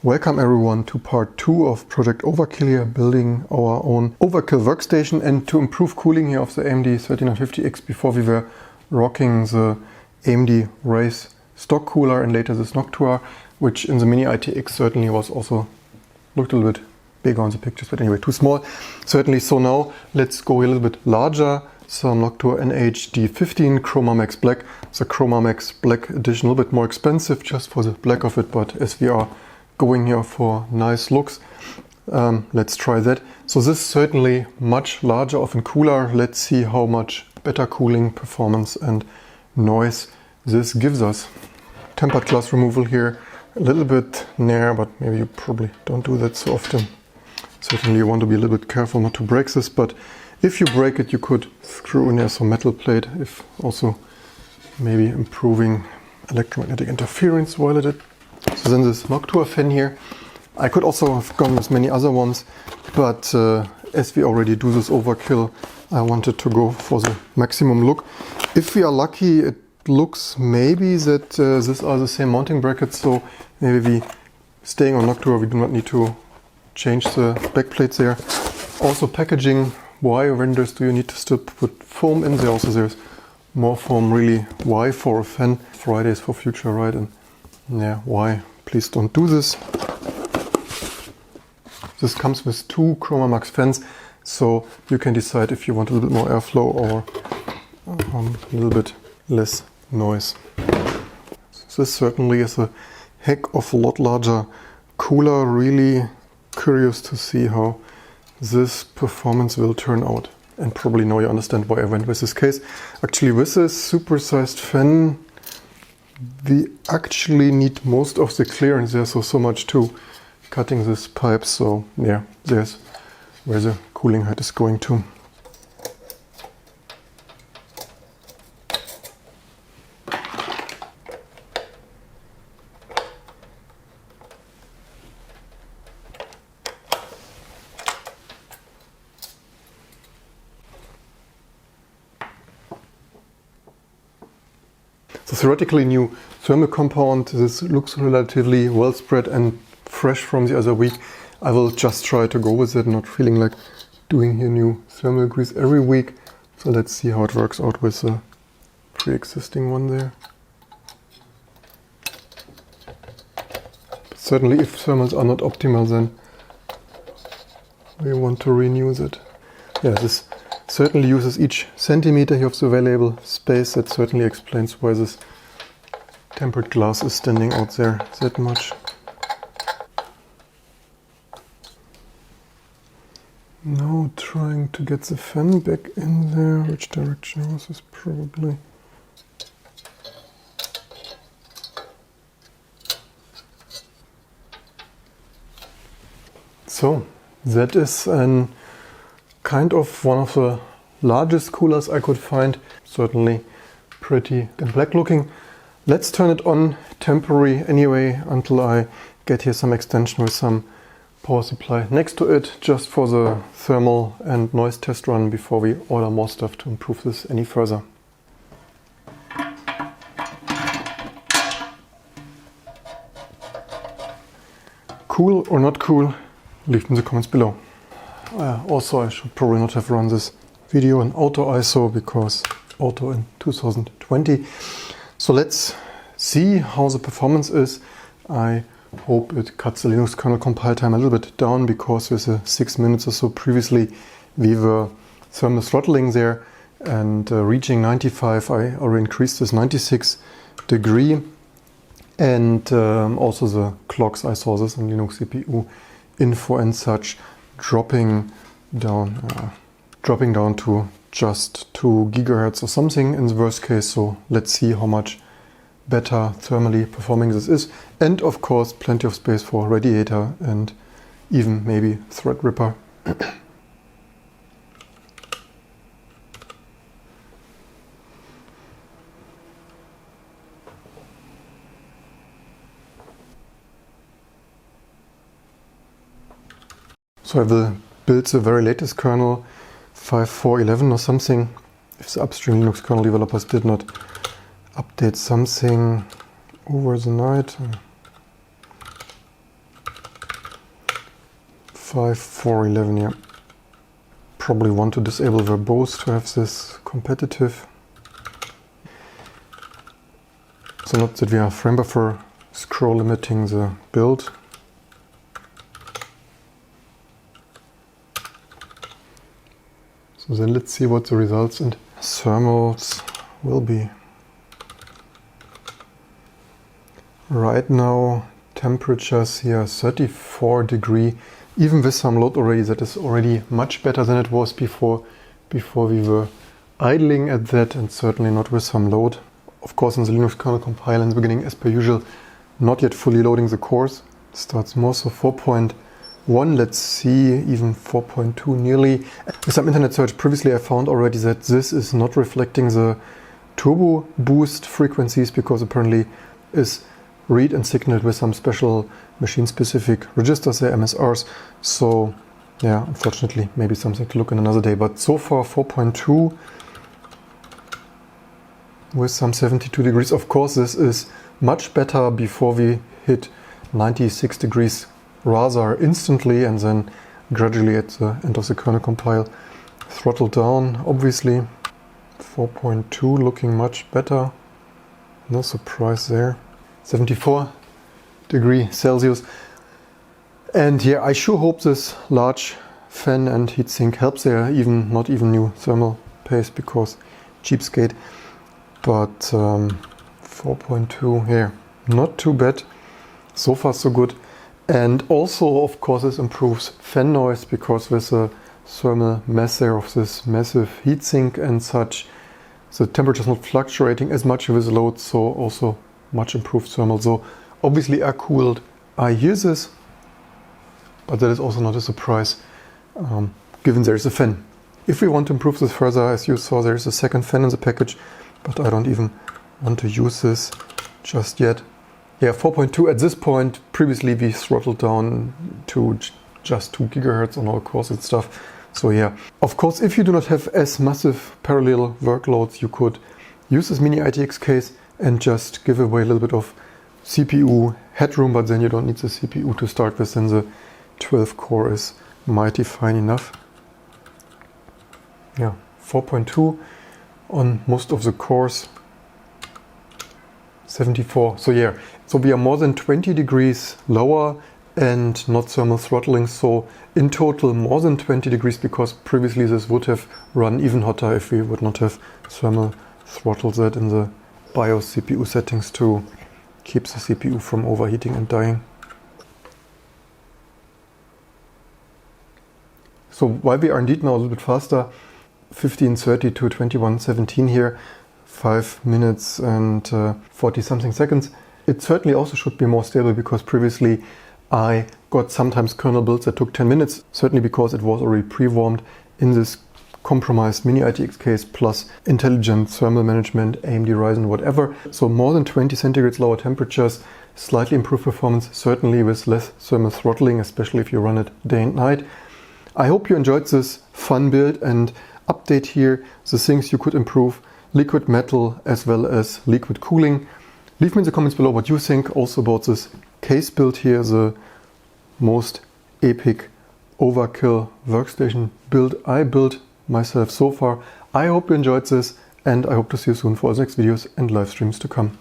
Welcome everyone to part 2 of Project Overkill here, building our own Overkill workstation. And to improve cooling here of the AMD 3950X, before we were rocking the AMD Ryzen stock cooler and later this Noctua, which in the Mini ITX certainly was also looked a little bit bigger on the pictures, but anyway, too small certainly. So now let's go a little bit larger. Some Noctua NH-D15 chromax.Black, the chromax.Black edition, a little bit more expensive just for the black of it, but as we are going here for nice looks, let's try that. So this is certainly much larger, often cooler. Let's see how much better cooling, performance and noise this gives us. Tempered glass removal here, a little bit near, but maybe you probably don't do that so often. Certainly you want to be a little bit careful not to break this, but if you break it, you could screw in here some metal plate, if also maybe improving electromagnetic interference while at it. So then this Noctua fan here, I could also have gone with many other ones, but as we already do this overkill, I wanted to go for the maximum look. If we are lucky, it looks maybe that these are the same mounting brackets, so maybe we, staying on Noctua, we do not need to change the back plates there. Also packaging, why vendors do you need to still put foam in there? Also there's more foam, really. Why for a fan? Fridays for future, right? And yeah, why? Please don't do this. This comes with 2 ChromaMax fans, so you can decide if you want a little bit more airflow or a little bit less noise. This certainly is a heck of a lot larger cooler. Really curious to see how this performance will turn out. And probably now you understand why I went with this case. Actually, with this supersized fan, we actually need most of the clearance there, so much to cutting this pipe. So yeah, there's where the cooling head is going to. So theoretically new thermal compound. This looks relatively well spread and fresh from the other week. I will just try to go with it, not feeling like doing here new thermal grease every week. So let's see how it works out with the pre-existing one there. But certainly if thermals are not optimal, then we want to renew that. Yeah, this certainly uses each centimeter here of the available space. That certainly explains why this tempered glass is standing out there that much. Now trying to get the fan back in there. Which direction was this? Probably. So that is an kind of one of the largest coolers I could find. Certainly pretty and black looking. Let's turn it on temporary anyway until I get here some extension with some power supply next to it, just for the thermal and noise test run before we order more stuff to improve this any further. Cool or not cool? Leave in the comments below. Also, I should probably not have run this video in auto ISO because auto in 2020. So let's see how the performance is. I hope it cuts the Linux kernel compile time a little bit down, because with the 6 minutes or so previously we were thermal throttling there and reaching 95. I already increased this 96 degree. And also the clocks, I saw this in Linux CPU info and such, dropping down to just 2 gigahertz or something in the worst case. So let's see how much better thermally performing this is. And of course plenty of space for radiator and even maybe Threadripper. So I will build the very latest kernel, 5.4.11 or something, if the upstream Linux kernel developers did not update something over the night. 5411, yeah. Probably want to disable verbose to have this competitive. So not that we are frame buffer scroll limiting the build. So then let's see what the results and thermals will be. Right now temperatures here 34 degrees. Even with some load already, that is already much better than it was before we were idling at that, and certainly not with some load. Of course, in the Linux kernel compiler in the beginning, as per usual, not yet fully loading the cores. Starts more, so 4.1, let's see, even 4.2 nearly. With some internet search previously I found already that this is not reflecting the turbo boost frequencies, because apparently is read and signaled with some special machine-specific registers, there, MSRs. So yeah, unfortunately, maybe something to look in another day. But so far 4.2 with some 72 degrees. Of course, this is much better before we hit 96 degrees rather instantly, and then gradually at the end of the kernel compile throttle down, obviously. 4.2 looking much better. No surprise there. 74 degrees Celsius. And here I sure hope this large fan and heatsink helps there, even not even new thermal paste, because cheapskate. But 4.2 here, not too bad. So far so good. And also, of course, this improves fan noise, because with the thermal mass there of this massive heatsink and such, the temperature is not fluctuating as much with load, so also much improved thermal. So obviously air cooled, I use this, but that is also not a surprise, given there is a fan. If we want to improve this further, as you saw, there is a second fan in the package, but I don't even want to use this just yet. Yeah, 4.2 at this point. Previously we throttled down to just 2 gigahertz on all cores and stuff. So yeah, of course, if you do not have as massive parallel workloads, you could use this mini ITX case and just give away a little bit of CPU headroom, but then you don't need the CPU to start with, and the 12 core is mighty fine enough. Yeah, 4.2 on most of the cores, 74. So yeah, so we are more than 20 degrees lower and not thermal throttling. So in total more than 20 degrees, because previously this would have run even hotter if we would not have thermal throttled that in the BIOS CPU settings to keep the CPU from overheating and dying. So while we are indeed now a little bit faster, 15:30 to 21:17 here, 5 minutes and 40 something seconds. It certainly also should be more stable, because previously I got sometimes kernel builds that took 10 minutes, certainly because it was already pre-warmed in this compromised mini ITX case, plus intelligent thermal management, AMD Ryzen, whatever. So more than 20 centigrades lower temperatures, slightly improved performance, certainly with less thermal throttling, especially if you run it day and night. I hope you enjoyed this fun build and update here, the things you could improve, liquid metal as well as liquid cooling. Leave me in the comments below what you think also about this case build here, the most epic overkill workstation build I built myself so far. I hope you enjoyed this, and I hope to see you soon for the next videos and live streams to come.